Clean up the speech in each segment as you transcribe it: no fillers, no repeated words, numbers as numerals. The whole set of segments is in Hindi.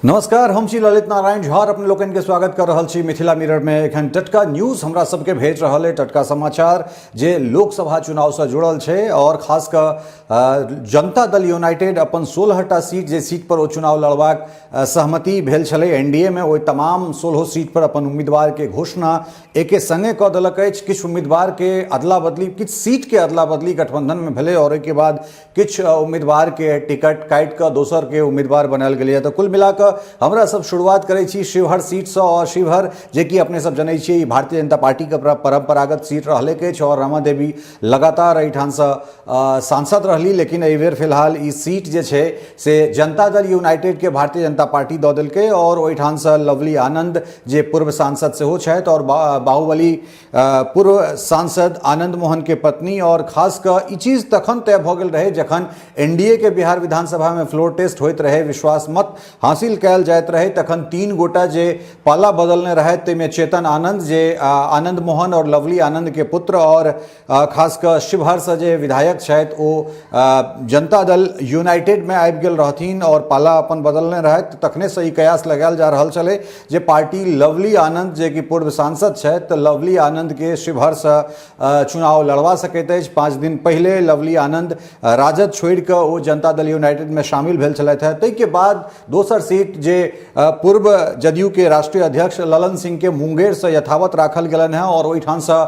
नमस्कार, हम छी ललित नारायण झा अपने लोकन के स्वागत कर रहल छी मिथिला मिरर में। एखन टटका न्यूज हमरा सबके भेज रहल है, टटका समाचार जे लोकसभा चुनाव से जुड़ल छे और खास कर जनता दल यूनाइटेड अपन 16टा सीट जे सीट पर ओ चुनाव लड़बाक सहमति भेल छले एनडीए में, ओहि तमाम 16 सीट पर अपन उम्मीदवार के घोषणा एके संगे क देलक अछि। किछु उम्मीदवार के अदला बदली, किछु सीट के अदला बदली गठबंधन में भेले और के बाद किछु उम्मीदवार के टिकट काटि कऽ दोसर के उम्मीदवार बनायल गेलै। तो कुल मिलाकर हमरा सब शुरुआत करै छी शिवहर सीट से। और शिवहर जे कि अपने सब जनै छियै भारतीय जनता पार्टी के परंपरागत सीट रहले के और रमा देवी लगातार एहिठाम से सांसद रहली, लेकिन एहि बेर फिलहाल ई सीट जे छै से जनता दल यूनाइटेड के भारतीय जनता पार्टी दऽ देलकै और ओहिठाम से लवली आनंद जे पूर्व सांसद सेहो छथि और बाहुबली पूर्व सांसद आनंद मोहन के पत्नी। और खास कर ई चीज तखन तय भऽ गेल रहे जखन एनडीए के बिहार विधानसभा में फ्लोर टेस्ट होइत रहे, विश्वास मत हासिल कयल जाइत रहे, तखन 3 गोटा जे पाला बदलने रहे ताहिमे चेतन आनंद जे आनंद मोहन और लवली आनंद के पुत्र और खासकर शिवहर से जे विधायक छथि ओ जनता दल यूनाइटेड में आबि गेल रहथिन और पाला अपन बदलने रहथि। तखने से ई कयास लगायल जा रहल छलै जे पार्टी लवली आनंद जे कि पूर्व सांसद छथि तऽ लवली आनंद के शिवहर से चुनाव लड़वा सकैत अछि। 5 दिन पहले लवली आनंद राजद छोड़ि कऽ ओ जनता दल यूनाइटेड में शामिल भेल छलथि है। ताहिके बाद दोसर सीट जे पूर्व जदयू के राष्ट्रीय अध्यक्ष ललन सिंह के मुंगेर से यथावत राखल गेलन है और ओहिठाम से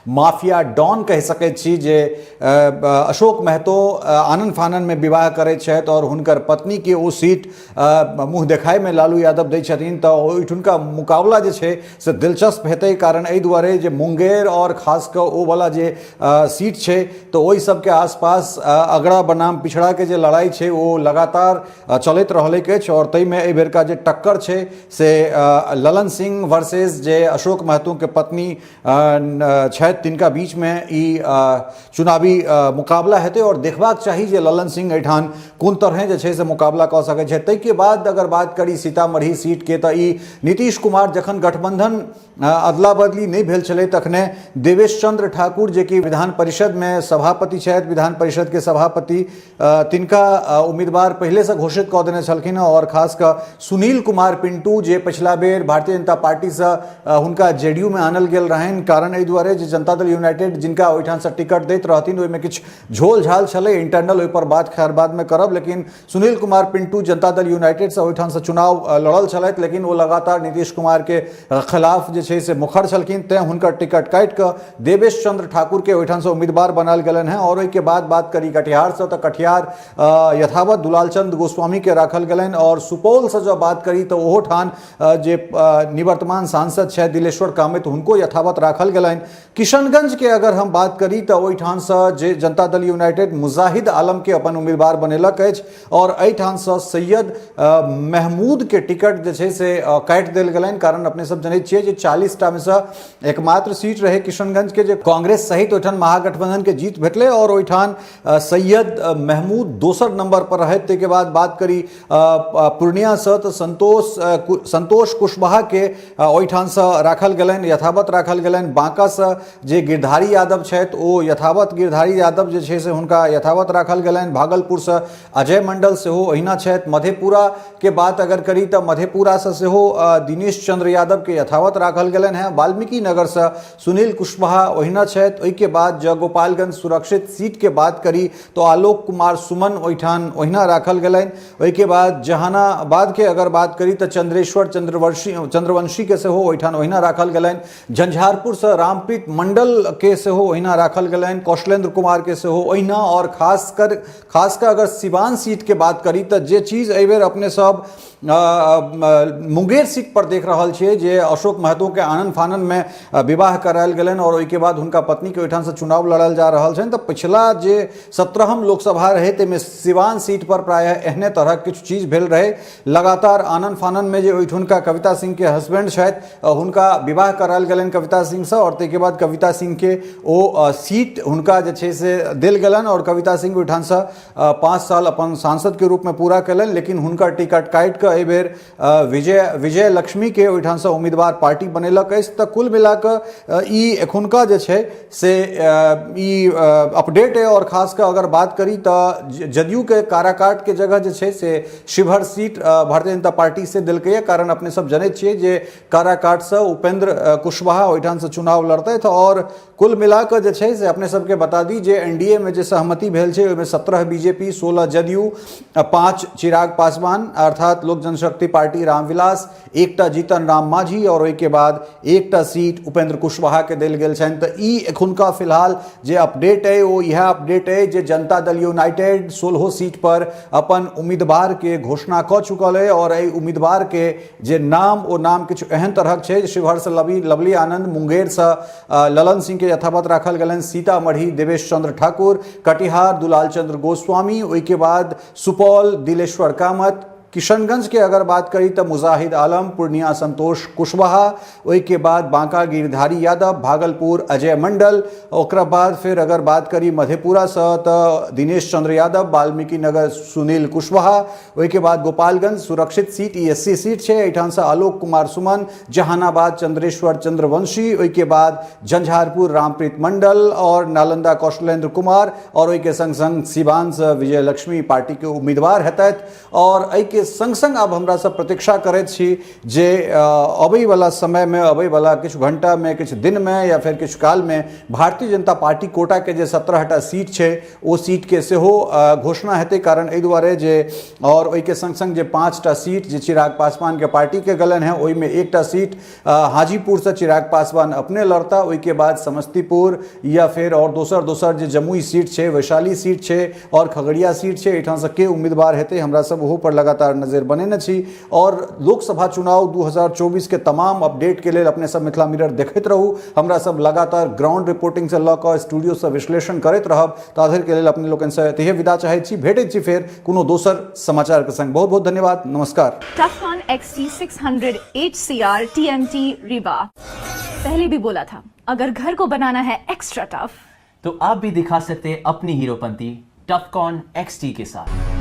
माफिया डॉन कहि सकैत छी जे अशोक महतो आनन फानन में विवाह करैत छथि और हुनकर पत्नी के ओ सीट मुँह देखाय में लालू यादव दै छथिन। तऽ ओहिठुनका मुकाबला जे छै से दिलचस्प हेतै, कारण एहि दुआरे जे मुंगेर और खासकर ओ वाला जे सीट छै तऽ ओहि सबके आसपास अगड़ा बनाम पिछड़ा के जे लड़ाई छै ओ लगातार चलैत रहलै अछि। और ताहि में एहि बेरका जे टक्कर छै से ललन सिंह वर्सेस जे अशोक महतो के पत्नी छथि तिनका बीच में ई चुनावी मुकाबला हेतै और देखबाक चाही जे ललन सिंह एहिठाम कोन तरह जे छै से मुकाबला कऽ सकै छै। ताहि के बाद अगर बात करी सीतामढ़ी सीट के तऽ ई नीतीश कुमार जखन गठबंधन अदला बदली नहीं भेल छलै तखने देवेश चंद्र ठाकुर जे कि विधान परिषद में सभापति छथि, विधान परिषद के सभापति तिनका उम्मीदवार पहले से घोषित कऽ देने छलखिन और खासकर सुनील कुमार पिंटू जे पिछला बेर भारतीय जनता पार्टी से हुनका जेडीयू में आनल गेल रहनि, कारण एहि दुआरे जे जनता दल यूनाइटेड जिनका ओहिठाम से टिकट दैत रहथिन ओहिमे किछु झोल झाल छलै इंटरनल, ओहि पर बात खैर बाद में करब। लेकिन सुनील कुमार पिंटू जनता दल यूनाइटेड से ओहिठाम से चुनाव लड़ल छलथि, लेकिन वो लगातार नीतीश कुमार के खिलाफ जे छै से मुखर छलखिन, तें हुनकर टिकट काटि कऽ देवेश चंद्र ठाकुर के ओहिठाम से उम्मीदवार बनाल गेलनि हैं। और ओहिके बाद बात करी कटिहार से तऽ कटिहार यथावत दुलाल चंद गोस्वामी के राखल गेलनि और सुपौल से जब बात करी तो ओहो ठान जे निवर्तमान सांसद छथि दिलेश्वर कामत हुनको यथावत राखल गेलनि। किशनगंज के अगर हम बात करी तो ओहिठाम से जे जनता दल यूनाइटेड मुजाहिद आलम के अपन उम्मीदवार बनेलक अछि और एहिठाम से सैयद महमूद के टिकट जे छै से काटि देल गेलनि, कारण अपने सब जनै छियै जे 40टा में से एकमात्र सीट रहे किशनगंज के जे कांग्रेस सहित ओहिठाम महागठबंधन के जीत भेटले और ओहिठाम सैयद महमूद दोसर नंबर पर रहे। ताहि के बाद बात करी पूर्णिया से तो संतोष कुशवाहा के ओहिठाम से राखल गेलनि, यथावत राखल गेलनि। बांका से जे गिरधारी यादव छथि ओ यथावत गिरधारी यादव जे छै से हुनका यथावत राखल गेलनि। भागलपुर से अजय मंडल सेहो ओहिना छथि। मधेपुरा के बात अगर करी तऽ मधेपुरा से सेहो दिनेश चंद्र यादव के यथावत राखल गेलनि हैं। वाल्मीकि नगर से सुनील कुशवाहा ओहिना छथि। ओहि के बाद गोपालगंज सुरक्षित सीट के बात करी तो आलोक कुमार सुमन ओहिठाम ओहिना राखल गेलनि। ओहि के बाद जहानाबाद के अगर बात करी तो चंद्रेश्वर चंद्रवंशी के सेहो ओहिठाम ओहिना राखल गेलनि। झंझारपुर से रामप्रीत मंडल के सेहो ओहिना राखल गेलनि। कौशलेंद्र कुमार के सेहो ओहिना। और खासकर अगर सिवान सीट के बात करी तो जे चीज एहि बेर अपने सब मुंगेर सीट पर देख रहल छियै जे अशोक महतो के आनन फानन में विवाह करायल गेलनि और ओहिके बाद हुनका पत्नी के ओहिठाम से चुनाव लड़ल जा रहल छनि। तऽ पिछला जे 17हम लोकसभा रहे ताहिमे सिवान सीट पर प्रायः एहने तरह किछु चीज भेल रहे। लगातार आनन फानन में जे ओहिठुनका कविता सिंह के हस्बैंड छथि हुनका विवाह करायल गेलनि कविता सिंह से और ताहिके बाद कविता सिंह के ओ सीट हुनका जे छै से देल गेलनि और कविता सिंह ओहिठाम से 5 साल अपन सांसद के रूप में पूरा केलनि। लेकिन हुनकर टिकट काटि कऽ एहि बेर विजय लक्ष्मी के ओहिठाम से उम्मीदवार पार्टी बनेलक अछि। तऽ कुल मिलाकऽ ई एखुनका जे छै से ई अपडेट है। और खासकर अगर बात करी तो जदयू के काराकाट के जगह जे छै से शिवहर सीट भारतीय जनता पार्टी से दिलके, कारण अपने सब जने छिए जे काराकाट से उपेंद्र कुशवाहा ओहिठाम से चुनाव लड़ते थे। और कुल मिलाकर जे छै से अपने सबके बता दी जे एनडीए में जे सहमति भेल छै ओहिमे 17 बीजेपी, 16 जदयू, 5 चिराग पासवान अर्थात लोक जनशक्ति पार्टी रामविलास, एकटा जीतन राम मांझी और ओहिके बाद एकटा सीट उपेंद्र कुशवाहा के देल गेल छनि। तऽ ई एखुनका फिलहाल जे अपडेट है वो यह अपडेट है जे जनता दल यूनाइटेड 16 सीट पर अपन उम्मीदवार के घोषणा कऽ चुकल है। और एहि उम्मीदवार के जे नाम ओ नाम किछु एहन तरहक छै, शिवहर से लवली आनंद, मुंगेर से ललन सिंह के यथावत राखल गेलनि, सीतामढ़ी देवेश चंद्र ठाकुर, कटिहार दुलाल चंद्र गोस्वामी, ओहिके बाद सुपौल दिलेश्वर कामत, किशनगंज के अगर बात करी तो मुजाहिद आलम, पूर्णिया संतोष कुशवाहा, ओहिके बाद बांका गिरधारी यादव, भागलपुर अजय मंडल, ओकरा बाद फिर अगर बात करी मधेपुरा से तो दिनेश चंद्र यादव, वाल्मीकि नगर सुनील कुशवाहा, ओहिके बाद गोपालगंज सुरक्षित सीट एससी सीट है, एहिठाम से आलोक कुमार सुमन, जहानाबाद चंद्रेश्वर चंद्रवंशी, ओहिके बाद झंझारपुर रामप्रीत मंडल और नालंदा कौशलेंद्र कुमार, और ओहिके संग संग सिवान से विजय लक्ष्मी पार्टी के उम्मीदवार हेतैथ। और एहि के संग संग अब हमरा सब प्रतीक्षा करैत छी जे अबै वाला समय में, अबै वाला किछु घंटा में, किछु दिन में या फिर किछु काल में भारतीय जनता पार्टी कोटा के जे 17टा सीट छै ओ सीट के सेहो घोषणा हेतै। कारण एहि दुआरे जे और ओहिके संग संग जे 5टा सीट जे चिराग पासवान के पार्टी के गलन है ओहि में एकटा सीट हाजीपुर से चिराग पासवान अपने लड़ता, ओहिके बाद समस्तीपुर या फिर और दोसर जे जमुई सीट छै, वैशाली सीट छै और खगड़िया सीट छै, एहिठाम से के उम्मीदवार हेतै हमरा सब ओहो पर लगातार नजर बनेने छी। और लोकसभा चुनाव 2024 के तमाम अपडेट के लिए अपने सब मिथिला मिरर देखैत रहू, हमरा सब लगातार ग्राउंड रिपोर्टिंग से लऽ कऽ स्टूडियो से विश्लेषण करैत रहब। ताधर के लिए अपने लोकनि से एतहिए विदा चाहै छी, भेटैत छी फेर कोनो दोसर समाचार के संग। बहुत बहुत धन्यवाद, नमस्कार। टफकॉन XT 600 HCR TMT रीवा। पहले भी बोला था, अगर घर को बनाना है एक्स्ट्रा टफ तो आप भी दिखा सकते अपनी हीरोपंती टफकॉन XT के साथ।